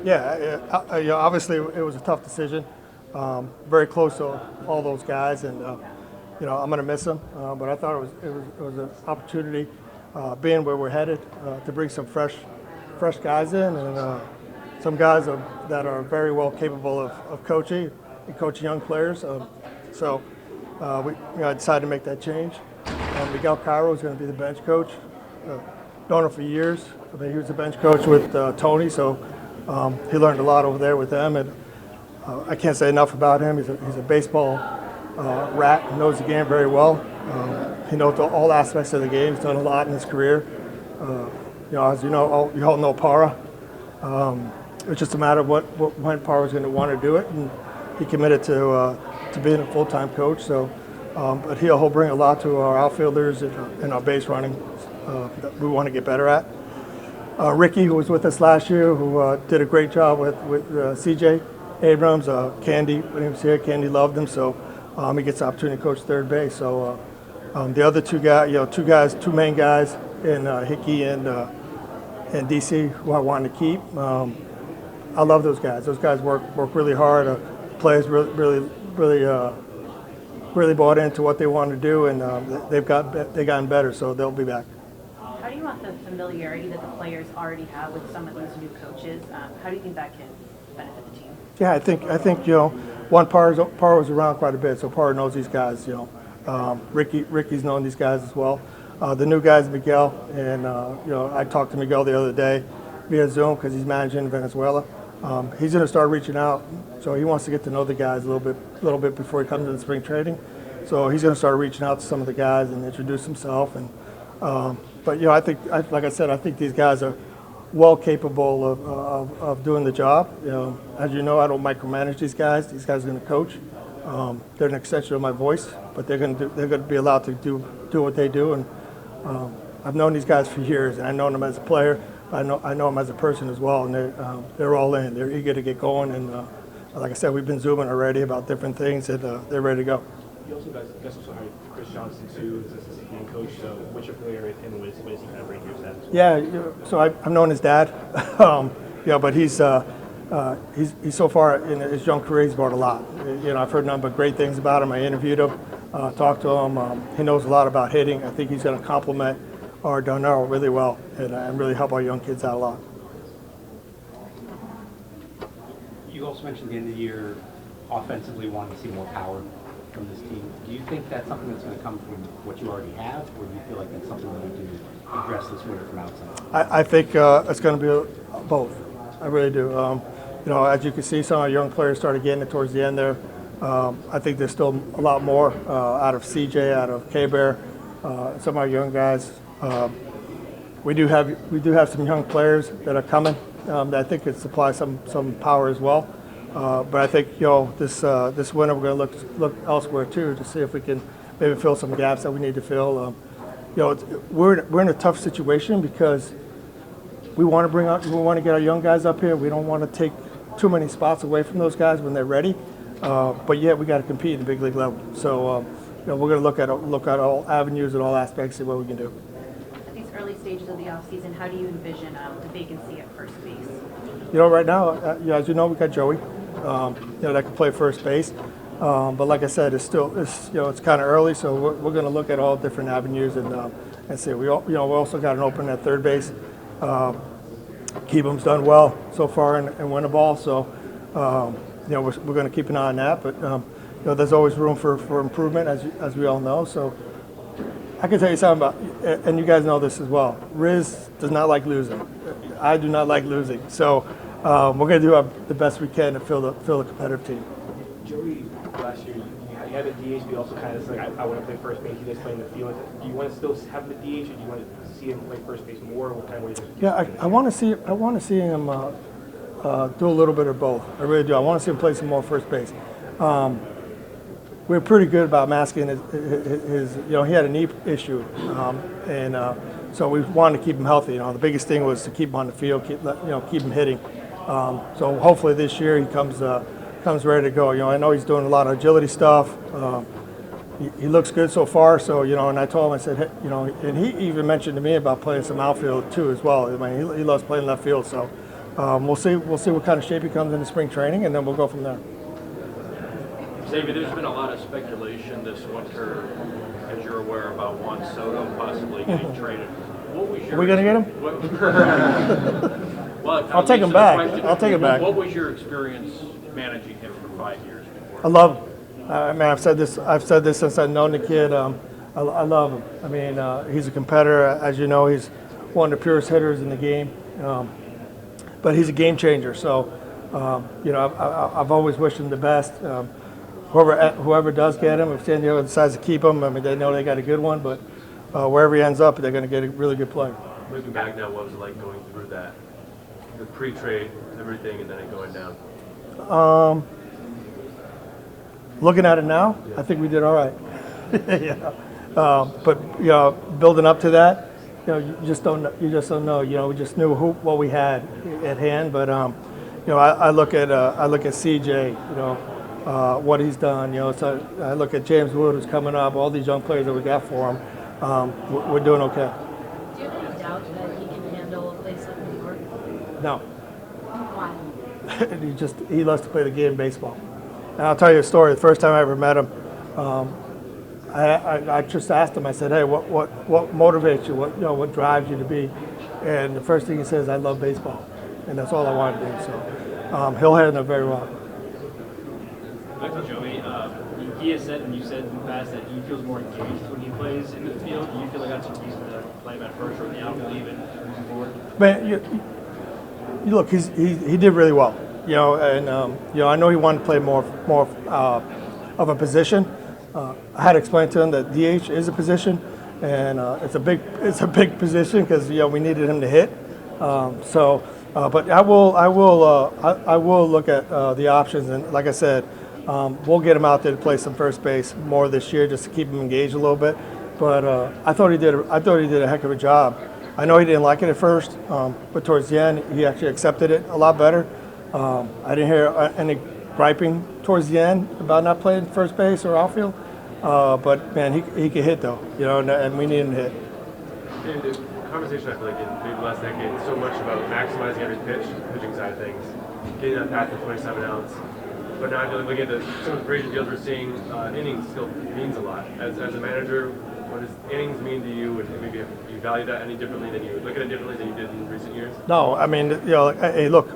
Yeah, obviously it was a tough decision. Very close to all those guys, and I'm going to miss them. But I thought it was an opportunity, being where we're headed, to bring some fresh guys in, and some guys that are very well capable of coaching and coaching young players. I decided to make that change. Miguel Cairo is going to be the bench coach. Known him for years. I mean, he was a bench coach with Tony, so he learned a lot over there with them. And I can't say enough about him. He's a baseball rat. He knows the game very well. He knows all aspects of the game. He's done a lot in his career. As you all know Parra. It was just a matter of when Parra was going to want to do it, and he committed to being a full-time coach. So, but he'll bring a lot to our outfielders and our base running that we want to get better at. Ricky, who was with us last year, who did a great job with CJ Abrams, Candy, when he was here, Candy loved him, so he gets the opportunity to coach third base. So the other two two main guys in Hickey and DC, who I wanted to keep. I love those guys. Those guys work really hard. Players really bought into what they wanted to do, and they've gotten better, so they'll be back. How do you want the familiarity that the players already have with some of these new coaches? How do you think that can benefit the team? Yeah, I think one Parra was around quite a bit, so Parra knows these guys. Ricky's known these guys as well. The new guys, Miguel, and I talked to Miguel the other day via Zoom because he's managing Venezuela. He's going to start reaching out, so he wants to get to know the guys a little bit before he comes to the spring training. So he's going to start reaching out to some of the guys and introduce himself. And but I think, like I said, I think these guys are well capable of doing the job. As you know, I don't micromanage these guys. These guys are going to coach. They're an extension of my voice, but they're going to be allowed to do what they do. And I've known these guys for years, and I know them as a player. I know them as a person as well, and they're all in. They're eager to get going, and like I said, we've been zooming already about different things, and they're ready to go. You also guys hired Chris Johnson too as assistant coach. So what's your familiarity with him? What does he kind of bring to your staff? Yeah, so I've known his dad, but he's so far in his young career he's brought a lot. I've heard nothing but great things about him. I interviewed him, talked to him. He knows a lot about hitting. I think he's going to complement our Darnell really well and really help our young kids out a lot. You also mentioned at the end of the year offensively wanting to see more power from this team. Do you think that's something that's going to come from what you already have, or do you feel like that's something you need to address this winter from outside? I think it's going to be both. I really do. As you can see, some of our young players started getting it towards the end there. I think there's still a lot more out of CJ, out of K-Bear, some of our young guys. We do have some young players that are coming that I think could supply some power as well. But I think this winter we're going to look elsewhere too to see if we can maybe fill some gaps that we need to fill. We're in a tough situation because we want to get our young guys up here. We don't want to take too many spots away from those guys when they're ready. But yet we got to compete at the big league level. So we're going to look at all avenues and all aspects, see what we can do. At these early stages of the offseason, how do you envision the vacancy at first base? Right now, as you know, we got Joey. That can play first base. But like I said, it's kind of early, so we're going to look at all different avenues and see. We also got an opening at third base. Keebum's done well so far and win a ball, so we're going to keep an eye on that. But there's always room for improvement, as we all know. So I can tell you something about, and you guys know this as well. Riz does not like losing. I do not like losing. So we're going to do the best we can to fill the competitive team. Joey, last year, you had a DH, but you also kind of said, I want to play first base. You guys play in the field. Do you want to still have the DH, or do you want to see him play first base more? What kind of way do you I want to see him do a little bit of both. I really do. I want to see him play some more first base. We're pretty good about masking his he had a knee issue, so we wanted to keep him healthy. The biggest thing was to keep him on the field, keep him hitting. So hopefully this year he comes ready to go. I know he's doing a lot of agility stuff. He looks good so far. So and I told him, I said, hey, and he even mentioned to me about playing some outfield too as well. I mean, he loves playing left field. So we'll see what kind of shape he comes in the spring training, and then we'll go from there. Davey, there's been a lot of speculation this winter, as you're aware, about Juan Soto possibly getting traded. What was your? Are we going to get him? Well, I'll take him back. I'll take him back. What was your experience managing him for 5 years before? I love him. I mean, I've said this since I've known the kid. I love him. I mean, he's a competitor. As you know, he's one of the purest hitters in the game. But he's a game changer. So, I've always wished him the best. Whoever does get him, if San Diego decides to keep him, I mean, they know they got a good one. But wherever he ends up, they're going to get a really good player. Looking back now, what was it like going through that? The pre-trade, everything, and then it going down? Looking at it now, I think we did all right. Yeah. But building up to that, you just don't know. We just knew what we had at hand. But I look at CJ. What he's done. So I look at James Wood, who's coming up. All these young players that we got for him. We're doing okay. Do you have any doubt that he can handle a place like New York? No. Why? he loves to play the game of baseball. And I'll tell you a story. The first time I ever met him, I just asked him. I said, "Hey, what motivates you? What drives you to be?" And the first thing he says, "I love baseball," and that's all I want to do. So he'll handle it very well. Back to Joey. He has said, and you said in the past, that he feels more engaged when he plays in the field. Do you feel like that's a reason to play him at first or in the outfield even moving forward? Man, you look, he did really well. And I know he wanted to play more of a position. I had to explain to him that DH is a position, and it's a big position because we needed him to hit. But I will look at the options, and like I said, we'll get him out there to play some first base more this year just to keep him engaged a little bit. But I thought he did a heck of a job. I know he didn't like it at first, but towards the end he actually accepted it a lot better. I didn't hear any griping towards the end about not playing first base or outfield. But man, he can hit though, and we need him to hit. And the conversation I feel like in maybe the last decade is so much about maximizing every pitching side of things, getting that path to 27 outs. But now I feel like looking at some of the Brazier deals we're seeing, innings still means a lot. As a manager, what does innings mean to you, and maybe if you value that any differently than you look at it differently than you did in recent years? No, I mean, hey, look,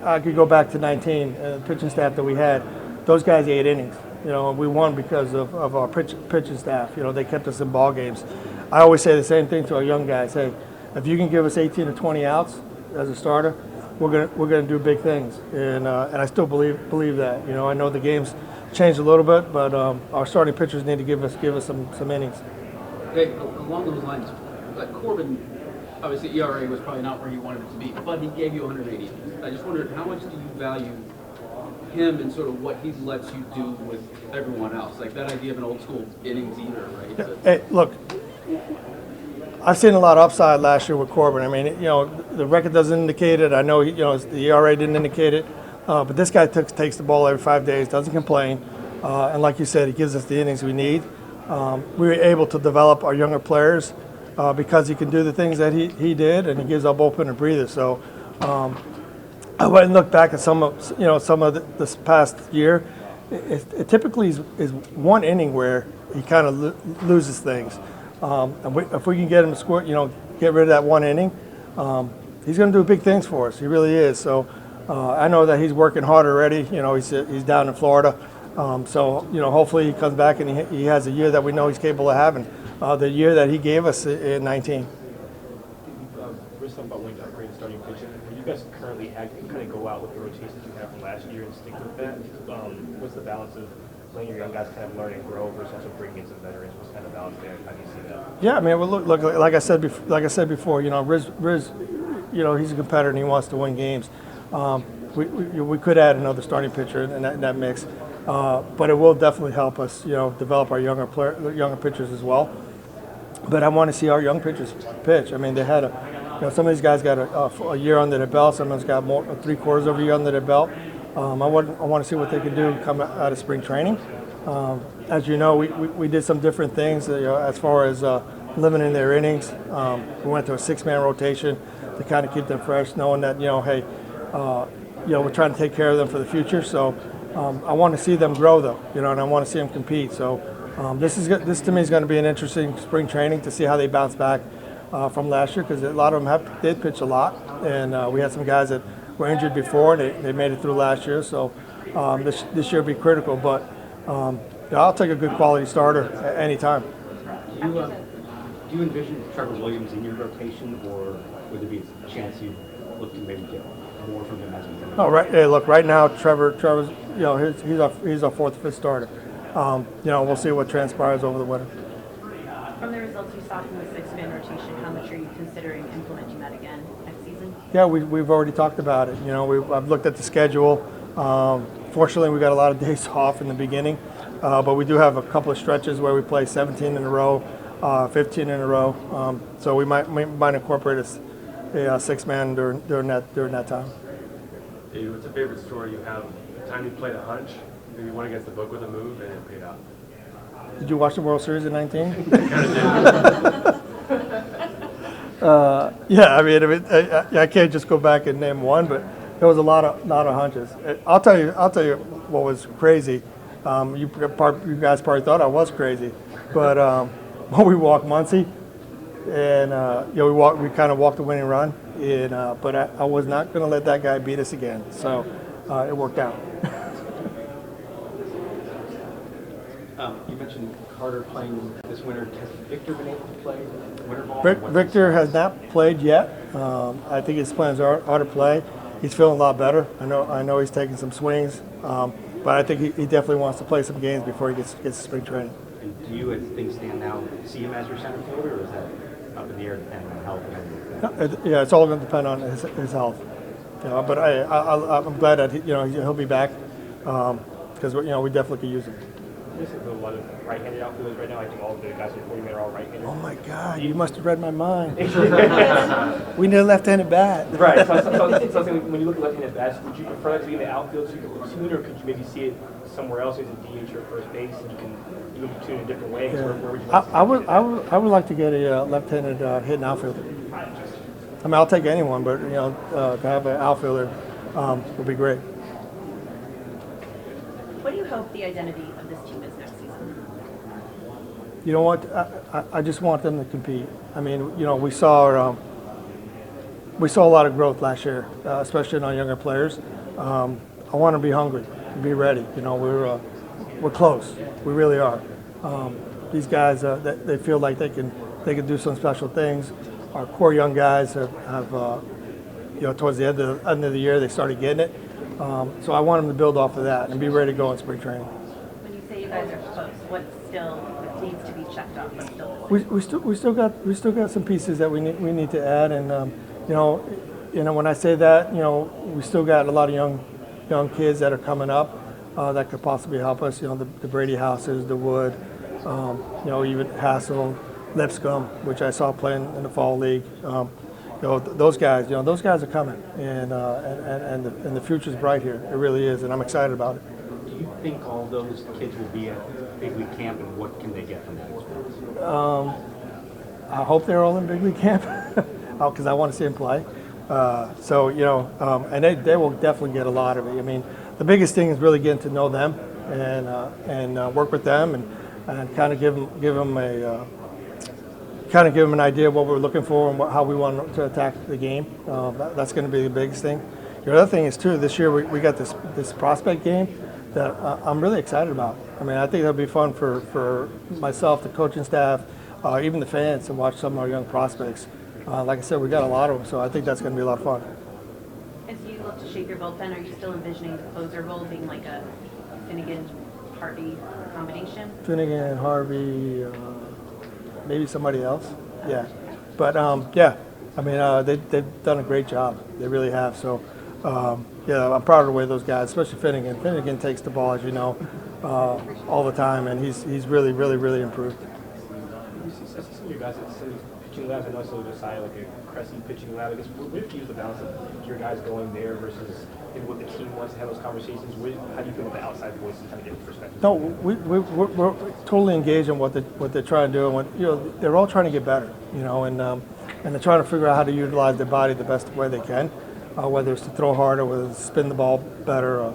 I could go back to 19, the pitching staff that we had. Those guys ate innings. We won because of our pitching staff. They kept us in ball games. I always say the same thing to our young guys. Hey, if you can give us 18 to 20 outs as a starter, we're gonna do big things. And I still believe that. I know the game's changed a little bit, but our starting pitchers need to give us some innings. Okay, along those lines, like Corbin, obviously ERA was probably not where you wanted it to be, but he gave you 180 innings. I just wondered, how much do you value him and sort of what he lets you do with everyone else? Like that idea of an old school innings eater, right? Yeah. Hey, look, I've seen a lot of upside last year with Corbin. I mean, the record doesn't indicate it. I know, the ERA didn't indicate it. But this guy takes the ball every 5 days, doesn't complain. And like you said, he gives us the innings we need. We were able to develop our younger players because he can do the things that he did, and he gives our bullpen a breather. So I went and looked back at some of this past year. It typically is one inning where he kind of loses things. And if we can get him to score, get rid of that one inning, he's going to do big things for us. He really is. So I know that he's working hard already. He's down in Florida. So hopefully he comes back and he has a year that we know he's capable of having. The year that he gave us in 19. We're talking about when to upgrade the starting pitching. Would you guys currently kind of go out with the rotations you have from last year and stick with that? What's the balance of letting your young guys kind of learn and grow versus also bringing in some veterans? What's kind of balance there? How do you see that? Yeah, I mean, well, look, like I said before, Riz, he's a competitor and he wants to win games. We could add another starting pitcher in that mix, but it will definitely help us, develop our younger pitchers as well. But I want to see our young pitchers pitch. I mean, they had some of these guys got a year under their belt. Some of them got more 3/4 of a year under their belt. I want to see what they can do come out of spring training. As you know, we did some different things as far as limiting their innings. We went to a 6-man rotation to kind of keep them fresh, knowing that, hey, we're trying to take care of them for the future. So I want to see them grow, though, and I want to see them compete. So this to me is going to be an interesting spring training to see how they bounce back from last year, because a lot of them did pitch a lot, and we had some guys that were injured before, and they made it through last year. So this year will be critical, but I'll take a good quality starter at any time. Do you envision Trevor Williams in your rotation, or would there be a chance you look to maybe get more from him as we go? No, right. Hey, look, right now, Trevor's, he's our fourth or fifth starter. We'll see what transpires over the winter. From the results you saw from the six-man rotation, how much are you considering implementing that again next season? Yeah, we've already talked about it. I've looked at the schedule. Fortunately, we got a lot of days off in the beginning, but we do have a couple of stretches where we play 17 in a row, 15 in a row. So we might incorporate a six-man during that time. Hey, what's a favorite story you have? The time you played a hunch, maybe won against the book with a move, and it paid out. Did you watch the World Series in '19? Yeah, I mean, I can't just go back and name one, but there was a lot of hunches. I'll tell you what was crazy. You guys probably thought I was crazy, but when we walked Muncie, and we kind of walked the winning run, and but I was not going to let that guy beat us again, so it worked out. You mentioned Carter playing this winter. Has Victor been able to play winter ball? Victor has not played yet. I think his plans are to play. He's feeling a lot better. I know he's taking some swings, but I think he definitely wants to play some games before he gets to spring training. And do you, as things stand now, see him as your center fielder, or is that up in the air depending on health and everything? Yeah, it's all going to depend on his health. But I'm glad that he'll be back, because we definitely could use him. There's a lot of right-handed outfielders right now. I think all of the guys in 40 men are all right-handed. Oh my God! You must have read my mind. We need a left-handed bat. Right. So I was thinking, when you look at left-handed bats, would you prefer that to be in the outfield so you can platoon, or could you maybe see it somewhere else as a DH or first base, and you can platoon in a different way? Yeah. Where would you like I would like to get a left-handed hitting outfielder. I mean, I'll take anyone, but to have an outfielder would be great. What do you hope the identity of this team is next season? You know what? I just want them to compete. I mean, we saw a lot of growth last year, especially in our younger players. I want to be hungry, be ready. We're close. We really are. These guys, they feel like they can do some special things. Our core young guys have towards the end of the year, they started getting it. So I want them to build off of that and be ready to go in spring training. When you say you guys are close, what needs to be checked off? What's still We still got some pieces that we need to add, and when I say that, we still got a lot of young kids that are coming up that could possibly help us. The Brady Houses, the Wood, even Hassel, Lipscomb, which I saw playing in the fall league. Those guys are coming, and the future's bright here. It really is, and I'm excited about it. Do you think all those kids will be at Big League Camp, and what can they get from that experience? I hope they're all in Big League Camp, because I want to see them play. And they will definitely get a lot of it. I mean, the biggest thing is really getting to know them and work with them and kind of give them an idea of what we're looking for and how we want to attack the game. That's going to be the biggest thing. The other thing is, too, this year we got this prospect game that I'm really excited about. I mean, I think that'll be fun for myself, the coaching staff, even the fans to watch some of our young prospects. Like I said, we got a lot of them, so I think that's going to be a lot of fun. As you look to shape your bullpen, are you still envisioning the closer role being like a Finnegan-Harvey combination? Finnegan, Harvey, maybe somebody else. Yeah. But, yeah, I mean, they've done a great job. They really have. So, I'm proud of the way those guys, especially Finnegan. Finnegan takes the ball, as you know, all the time, and he's really, really, really improved. Some of your guys at some of these pitching labs, I know it's a little decided like a Cressy pitching lab. I guess what if you use the balance of your guys going there versus what the team wants to have those conversations? How do you feel about the outside voices kind of different perspectives? No, we're totally engaged in what they're trying to do, and they're all trying to get better, and and they're trying to figure out how to utilize their body the best way they can, whether it's to throw harder, whether it's to spin the ball better.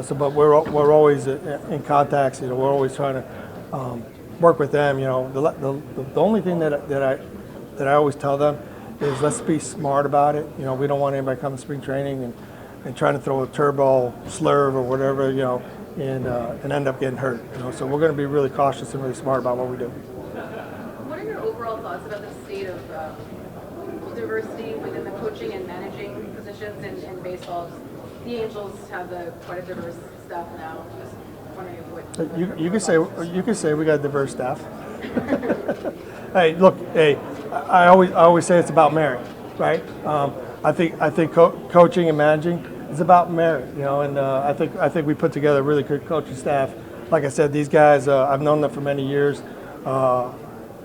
So, but we're always in contacts. We're always trying to work with them. The only thing that I always tell them is let's be smart about it. We don't want anybody coming to spring training and trying to throw a turbo slurve or whatever, and end up getting hurt. So we're going to be really cautious and really smart about what we do. What are your overall thoughts about the state of diversity within the coaching and managing positions in baseball? The Angels have quite a diverse staff now. Just wondering what You can say we got a diverse staff. Hey, look, I always say it's about merit, right? I think coaching and managing is about merit, and I think we put together a really good coaching staff. Like I said, these guys, I've known them for many years.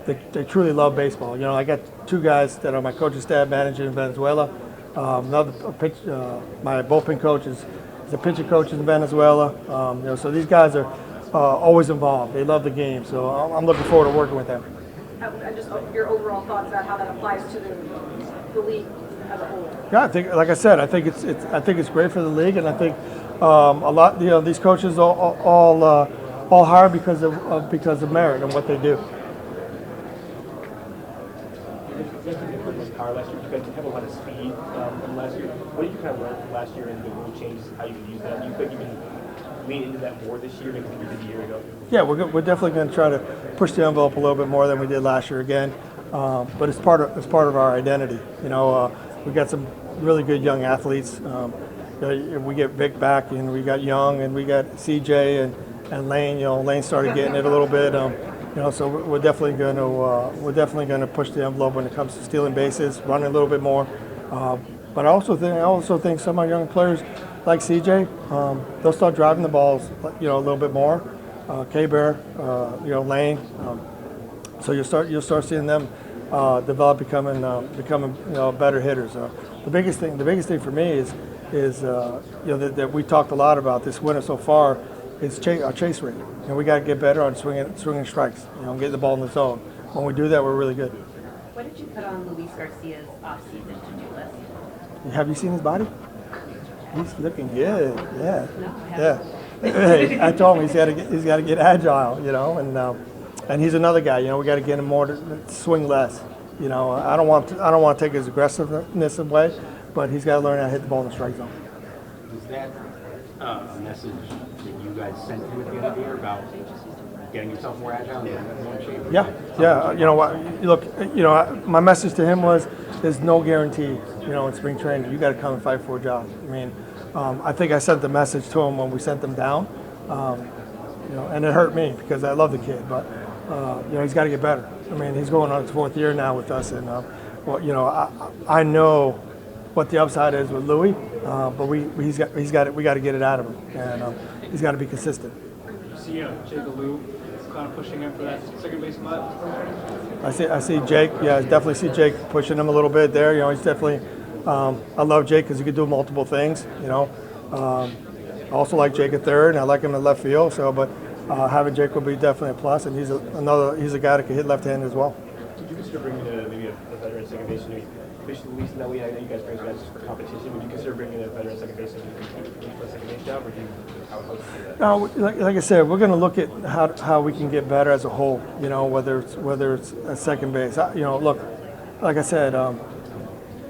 They truly love baseball. I got two guys that are my coaching staff manager in Venezuela. My bullpen coach is a pitching coach in Venezuela. So these guys are always involved. They love the game. So I'm looking forward to working with them. and just your overall thoughts about how that applies to the league as a whole. Yeah, I think, like I said, I think it's great for the league, and I think a lot. These coaches all hire because of merit and what they do. You guys did put this power last year. You guys have a lot of speed from last year. What did you kind of learn from last year and the rule changes, how you can use that? Do you think you can lean into that more this year than you did a year ago? Yeah, we're definitely going to try to push the envelope a little bit more than we did last year again. But it's part of our identity. We got some really good young athletes. We get Vic back, and we got Young, and we got CJ and Lane. Lane started getting it a little bit. So we're definitely going to push the envelope when it comes to stealing bases, running a little bit more. But I also think some of our young players, like CJ, they'll start driving the balls, a little bit more. K-Bear, Lane. So you'll start seeing them develop, becoming better hitters. The biggest thing for me is that we talked a lot about this winter so far is our chase rate. We got to get better on swinging strikes. Getting the ball in the zone. When we do that, we're really good. What did you put on Luis Garcia's off-season to-do list? Have you seen his body? He's looking good. Yeah. No, I Yeah. haven't. Hey, I told him he's got to get agile. And he's another guy. We got to get him more to swing less. I don't want to take his aggressiveness away, but he's got to learn how to hit the ball in the strike zone. Was that a message that you guys sent him at the end of the year about getting yourself more agile and more in shape? Yeah. You know what? Look, my message to him was, there's no guarantee. In spring training, you got to come and fight for a job. I think I sent the message to him when we sent them down. And it hurt me because I love the kid, but he's got to get better. He's going on his fourth year now with us, and I know what the upside is with Louis, but we got to get it out of him, and he's got to be consistent. You see Jake Alou kind of pushing him for that second base spot? I see Jake. Yeah, I definitely see Jake pushing him a little bit there. He's definitely. I love Jake because he can do multiple things. I also like Jake at third, and I like him in left field. But having Jake will be definitely a plus, and he's a guy that can hit left-handed as well. Would you consider bringing maybe a veteran second baseman, maybe Luis and Nelly? I know you guys bring guys for competition. Would you consider bringing a veteran second baseman for a second base job, or how would you do that? No, like I said, we're going to look at how we can get better as a whole. Whether it's a second base. Look, like I said,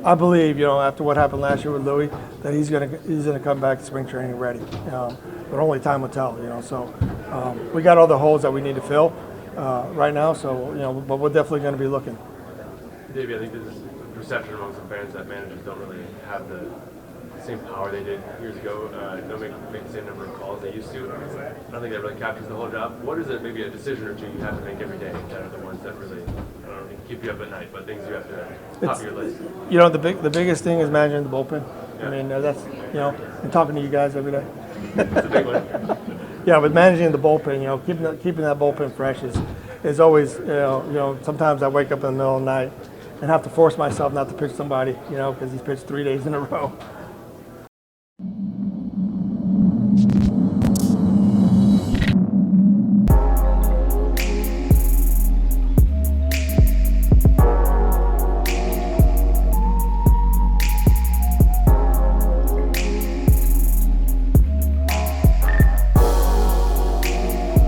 I believe after what happened last year with Louis, that he's gonna come back to spring training ready. But only time will tell. So we got all the holes that we need to fill right now. So but we're definitely going to be looking. Davey, I think there's this perception among some fans that managers don't really have the same power they did years ago. Don't make the same number of calls they used to. I don't think that really captures the whole job. What is it, maybe a decision or two you have to make every day that are the ones that really, keep you up at night, but things you have to top of your list? The biggest thing is managing the bullpen. Yeah. That's and talking to you guys every day. It's a big one. Yeah, but managing the bullpen, keeping that bullpen fresh is always, sometimes I wake up in the middle of the night and have to force myself not to pitch somebody, because he's pitched 3 days in a row.